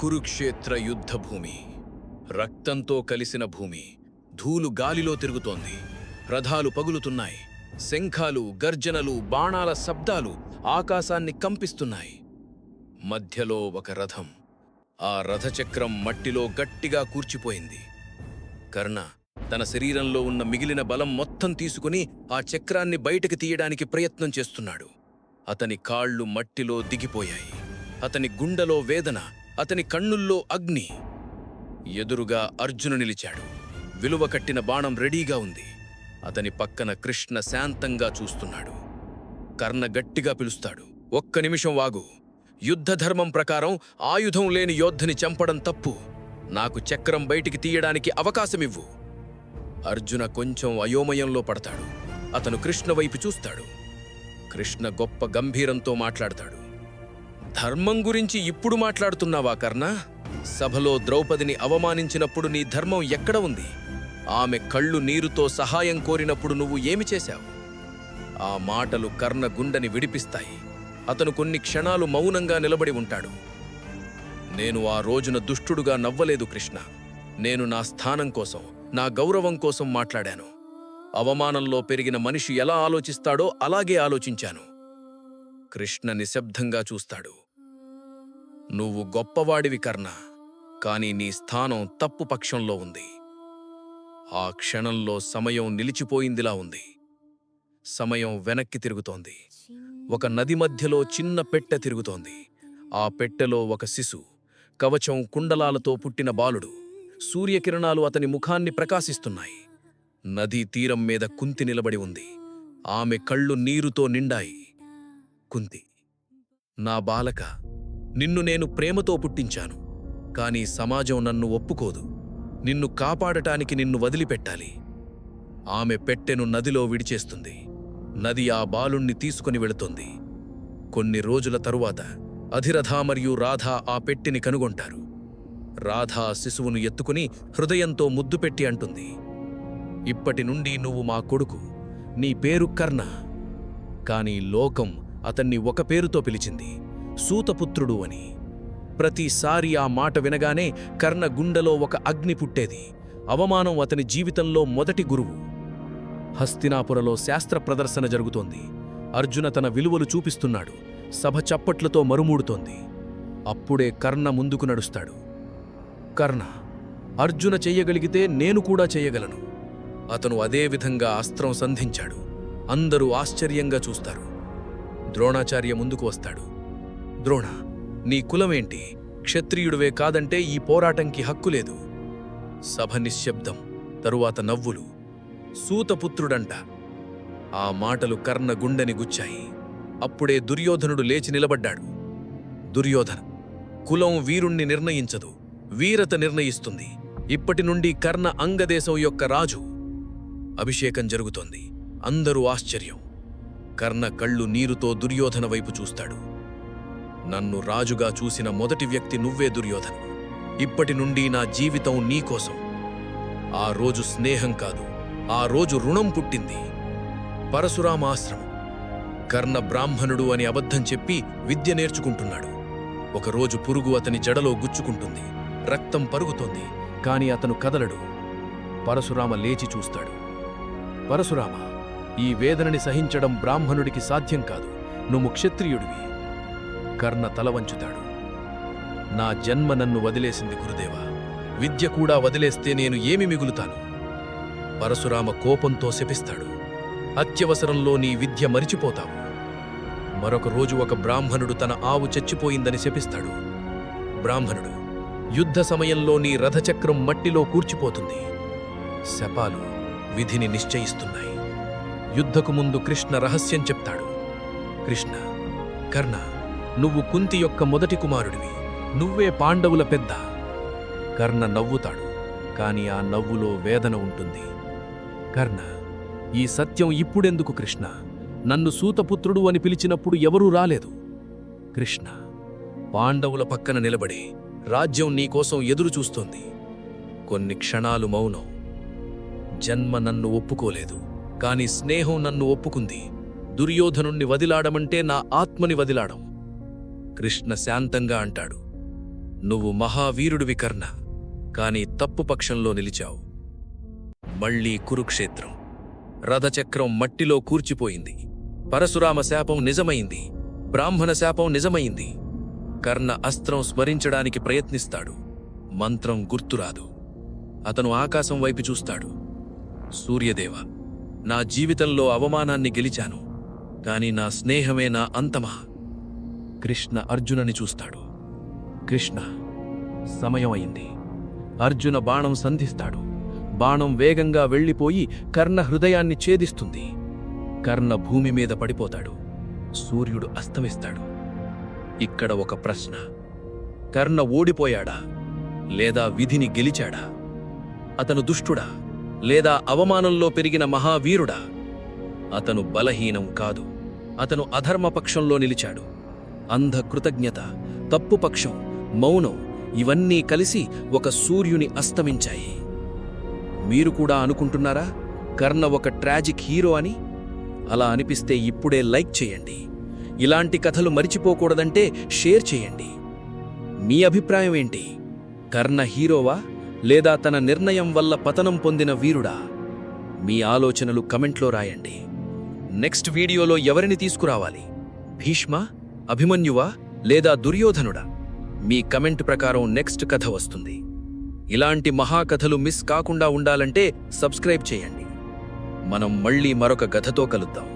కురుక్షేత్ర యుద్ధభూమి. రక్తంతో కలిసిన భూమి. ధూళి గాలిలో తిరుగుతోంది. రథాలు పగులుతున్నాయి. శంఖాలు, గర్జనలు, బాణాల శబ్దాలు ఆకాశాన్ని కంపిస్తున్నాయి. మధ్యలో ఒక రథం. ఆ రథచక్రం మట్టిలో గట్టిగా కూర్చిపోయింది. కర్ణ తన శరీరంలో ఉన్న మిగిలిన బలం మొత్తం తీసుకుని ఆ చక్రాన్ని బయటకు తీయడానికి ప్రయత్నం చేస్తున్నాడు. అతని కాళ్ళు మట్టిలో దిగిపోయాయి. అతని గుండెలో వేదన, అతని కన్నుల్లో అగ్ని. ఎదురుగా అర్జును నిలిచాడు. విలువ కట్టిన బాణం రెడీగా ఉంది. అతని పక్కన కృష్ణ శాంతంగా చూస్తున్నాడు. కర్ణ గట్టిగా పిలుస్తాడు, "ఒక్క నిమిషం వాగు. యుద్ధధర్మం ప్రకారం ఆయుధం లేని యోద్ధని చంపడం తప్పు. నాకు చక్రం బయటికి తీయడానికి అవకాశమివ్వు." అర్జున కొంచెం అయోమయంలో పడతాడు. అతను కృష్ణ వైపు చూస్తాడు. కృష్ణ గొప్ప గంభీరంతో మాట్లాడతాడు, "ధర్మం గురించి ఇప్పుడు మాట్లాడుతున్నావా కర్ణ? సభలో ద్రౌపదిని అవమానించినప్పుడు నీ ధర్మం ఎక్కడ ఉంది? ఆమె కళ్ళు నీరుతో సహాయం కోరినప్పుడు నువ్వు ఏమి చేశావు?" ఆ మాటలు కర్ణ గుండెని విడిపిస్తాయి. అతను కొన్ని క్షణాలు మౌనంగా నిలబడి ఉంటాడు. "నేను ఆ రోజున దుష్టుడుగా నవ్వలేదు కృష్ణ. నేను నా స్థానం కోసం, నా గౌరవం కోసం మాట్లాడాను. అవమానంలో పెరిగిన మనిషి ఎలా ఆలోచిస్తాడో అలాగే ఆలోచించాను." కృష్ణ నిశ్శబ్దంగా చూస్తాడు. "నువ్వు గొప్పవాడివి కర్ణ, కానీ నీ స్థానం తప్పు పక్షంలో ఉంది." ఆ క్షణంలో సమయం నిలిచిపోయిందిలా ఉంది. సమయం వెనక్కి తిరుగుతోంది. ఒక నది మధ్యలో చిన్న పెట్టె తిరుగుతోంది. ఆ పెట్టెలో ఒక శిశువు, కవచం, కుండలాలతో పుట్టిన బాలుడు. సూర్యకిరణాలు అతని ముఖాన్ని ప్రకాశిస్తున్నాయి. నదీ తీరం మీద కుంతి నిలబడి ఉంది. ఆమె కళ్ళు నీరుతో నిండాయి. "కుంతి, నా బాలక, నిన్ను నేను ప్రేమతో పుట్టించాను. కాని సమాజం నన్ను ఒప్పుకోదు. నిన్ను కాపాడటానికి నిన్ను వదిలిపెట్టాలి." ఆమె పెట్టెను నదిలో విడిచేస్తుంది. నది ఆ బాలుణ్ణి తీసుకుని వెళుతుంది. కొన్ని రోజుల తరువాత అధిరథ మరియు రాధ ఆ పెట్టెని కనుగొంటారు. రాధ శిశువును ఎత్తుకుని హృదయంతో ముద్దు పెట్టి అంటుంది, "ఇప్పటి నుండి నువ్వు మా కొడుకు. నీ పేరు కర్ణ." కాని లోకం అతన్ని ఒక పేరుతో పిలిచింది, సూతపుత్రుడు అని. ప్రతిసారి ఆ మాట వినగానే కర్ణ గుండెలో ఒక అగ్ని పుట్టేది. అవమానం అతని జీవితంలో మొదటి గురువు. హస్తినాపురలో శాస్త్ర ప్రదర్శన జరుగుతోంది. అర్జున తన విలువలు చూపిస్తున్నాడు. సభ చప్పట్లతో మరుమూడుతోంది. అప్పుడే కర్ణ ముందుకు నడుస్తాడు. "కర్ణ, అర్జున చెయ్యగలిగితే నేను కూడా చెయ్యగలను." అతను అదే విధంగా అస్త్రం సంధించాడు. అందరూ ఆశ్చర్యంగా చూస్తారు. ద్రోణాచార్య ముందుకు వస్తాడు. "ద్రోణ, నీ కులమేంటి? క్షత్రియుడివే కాదంటే ఈ పోరాటంకి హక్కులేదు." సభ నిశ్శబ్దం. తరువాత నవ్వులు. "సూతపుత్రుడంట." ఆ మాటలు కర్ణ గుండెని గుచ్చాయి. అప్పుడే దుర్యోధనుడు లేచి నిలబడ్డాడు. "దుర్యోధన, కులం వీరుణ్ణి నిర్ణయించదు, వీరత నిర్ణయిస్తుంది. ఇప్పటి నుండి కర్ణ అంగదేశం యొక్క రాజు." అభిషేకం జరుగుతోంది. అందరూ ఆశ్చర్యం. కర్ణ కళ్ళు నీరుతో దుర్యోధన వైపు చూస్తాడు. "నన్ను రాజుగా చూసిన మొదటి వ్యక్తి నువ్వే దుర్యోధన. ఇప్పటి నుండి నా జీవితం నీకోసం." ఆ రోజు స్నేహం కాదు, ఆ రోజు రుణం పుట్టింది. పరశురామాశ్రమం. కర్ణ బ్రాహ్మణుడు అని అబద్ధం చెప్పి విద్య నేర్చుకుంటున్నాడు. ఒకరోజు పురుగు అతని జడలో గుచ్చుకుంటుంది. రక్తం పరుగుతోంది, కాని అతను కదలడు. పరశురామ లేచి చూస్తాడు. "పరశురామ, ఈ వేదనని సహించడం బ్రాహ్మణుడికి సాధ్యం కాదు. నువ్వు క్షత్రియుడివి." కర్ణ తల వంచుతాడు. "నా జన్మ నన్ను వదిలేసింది గురుదేవా. విద్య కూడా వదిలేస్తే నేను ఏమి మిగులుతాను?" పరశురామ కోపంతో శపిస్తాడు. "అత్యవసరంలో నీ విద్య మరిచిపోతావు." మరొక రోజు ఒక బ్రాహ్మణుడు తన ఆవు చచ్చిపోయిందని శపిస్తాడు. "బ్రాహ్మణుడు, యుద్ధ సమయంలో నీ రథచక్రం మట్టిలో కూర్చిపోతుంది." శపాలు విధిని నిశ్చయిస్తున్నాయి. యుద్ధకు ముందు కృష్ణ రహస్యం చెప్తాడు. "కృష్ణ, కర్ణ, నువ్వు కుంతి యొక్క మొదటి కుమారుడివి. నువ్వే పాండవుల పెద్ద." కర్ణ నవ్వుతాడు, కాని ఆ నవ్వులో వేదన ఉంటుంది. "కర్ణ, ఈ సత్యం ఇప్పుడెందుకు కృష్ణ? నన్ను సూతపుత్రుడు అని పిలిచినప్పుడు ఎవరూ రాలేదు." "కృష్ణ, పాండవుల పక్కన నిలబడి రాజ్యం నీకోసం ఎదురు చూస్తోంది." కొన్ని క్షణాలు మౌనం. "జన్మ నన్ను ఒప్పుకోలేదు, కాని స్నేహం నన్ను ఒప్పుకుంది. దుర్యోధనుణ్ణి వదిలాడమంటే నా ఆత్మని వదిలాడం." కృష్ణ శాంతంగా అంటాడు, నువ్వు మహావీరుడివి కర్ణ, కాని తప్పు పక్షంలో నిలిచావు. మళ్ళీ కురుక్షేత్రం. రథచక్రం మట్టిలో కూర్చిపోయింది. పరశురామ శాపం నిజమైంది. బ్రాహ్మణ శాపం నిజమైంది. కర్ణ అస్త్రం స్మరించడానికి ప్రయత్నిస్తాడు. మంత్రం గుర్తురాదు. అతను ఆకాశం వైపు చూస్తాడు. సూర్యదేవ, నా జీవితంలో అవమానాన్ని గెలిచాను, కాని నా స్నేహమే నా అంతమా. కృష్ణ అర్జునని చూస్తాడు. కృష్ణ, సమయం అయింది. అర్జున బాణం సంధిస్తాడు. బాణం వేగంగా వెళ్ళిపోయి కర్ణ హృదయాన్ని ఛేదిస్తుంది. కర్ణ భూమి మీద పడిపోతాడు. సూర్యుడు అస్తమిస్తాడు. ఇక్కడ ఒక ప్రశ్న: కర్ణ ఓడిపోయాడా లేదా విధిని గెలిచాడా? అతను దుష్టుడా లేదా అవమానంలో పెరిగిన మహావీరుడా? అతను బలహీనం కాదు, అతను అధర్మపక్షంలో నిలిచాడు. అంధ కృతజ్ఞత, తప్పుపక్షం, మౌనం ఇవన్నీ కలిసి ఒక సూర్యుని అస్తమించాయి. మీరు కూడా అనుకుంటున్నారా కర్ణ ఒక ట్రాజిక్ హీరో అని? అలా అనిపిస్తే ఇప్పుడే లైక్ చేయండి. ఇలాంటి కథలు మరిచిపోకూడదంటే షేర్ చేయండి. మీ అభిప్రాయం ఏంటి? కర్ణ హీరోవా లేదా తన నిర్ణయం వల్ల పతనం పొందిన వీరుడా? మీ ఆలోచనలు కమెంట్లో రాయండి. నెక్స్ట్ వీడియోలో ఎవరిని తీసుకురావాలి? భీష్మ, అభిమన్యువా లేదా దుర్యోధనుడా? మీ కమెంట్ ప్రకారం నెక్స్ట్ కథ వస్తుంది. ఇలాంటి మహాకథలు మిస్ కాకుండా ఉండాలంటే సబ్స్క్రైబ్ చేయండి. మనం మళ్ళీ మరొక కథతో కలుద్దాం.